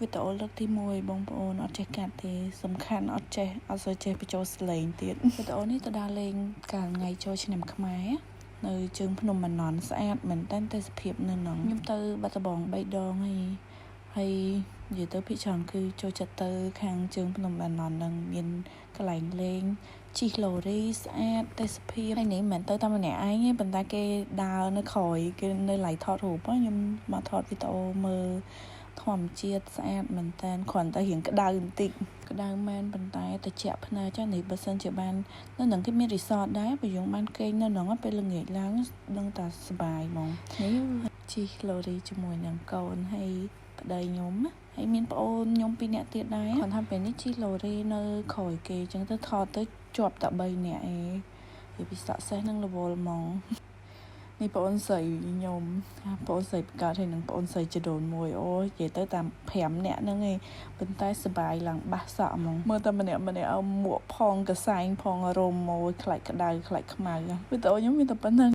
វីដេអូលើកទី1បងប្អូនអត់ចេះកាត់ទេសំខាន់អត់សូវចេះបញ្ចូលសលេងទៀតវីដេអូនេះទៅដើរលេងកាលថ្ងៃចូលឆ្នាំខ្មែរនៅជើងភ្នំម៉ាណន់ស្អាតមែនតើទេសភាពនៅហ្នឹងខ្ញុំទៅបាត់ដំបង3ដងហើយនិយាយទៅភាគច្រើនគឺចូលចិត្តទៅខាងជើងភ្នំម៉ាណន់ហ្នឹងមានកន្លែងលេងជិះឡូរីស្អាតទេសភាពហើយនេះមិនមែនទៅតែម្នាក់ឯងទេប៉ុន្តែគេដើរនៅក្រោយគេនៅឡៃថតរូបខ្ញុំមកថតវីដេអូមើលធម្មជាតិស្អាតមែនតើគ្រាន់តែរៀងក្តៅបន្តិចក្តៅមែនប៉ុន្តែត្រជាក់ភ្នែកចានេះបើសិនជាបាននៅនឹងគេមានរីសតដែរបើយើងបានគេងនៅនឹងពេលល្ងាចឡើងដឹងតែសប្បាយហ្មងនេះជិះឡូរីជាមួយនឹងកូនហើយប្តីខ្ញុំហើយមានប្អូនខ្ញុំ2នាក់ទៀតដែរគាត់ថាពេលនេះជិះឡូរីនៅក្រោយគេអញ្ចឹងទៅថតទៅជាប់តែ3នាក់ឯងពីពិសាសេះនឹងរវល់ហ្មងនេះប្អូនស្រីខ្ញុំប្អូនស្រីបង្កើតហើយនឹងប្អូនស្រីចដូនមួយអូយនិយាយទៅតាម5នាក់ហ្នឹងឯងប៉ុន្តែសប្បាយឡើងបាសសក់ហ្មងមើលតែម្នាក់ឲ្យមួកផងកសែងផងរោមម៉ូយខ្លាច់ក្តៅខ្លាច់ខ្មៅវីដេអូខ្ញុំមានតែប៉ុណ្្នឹង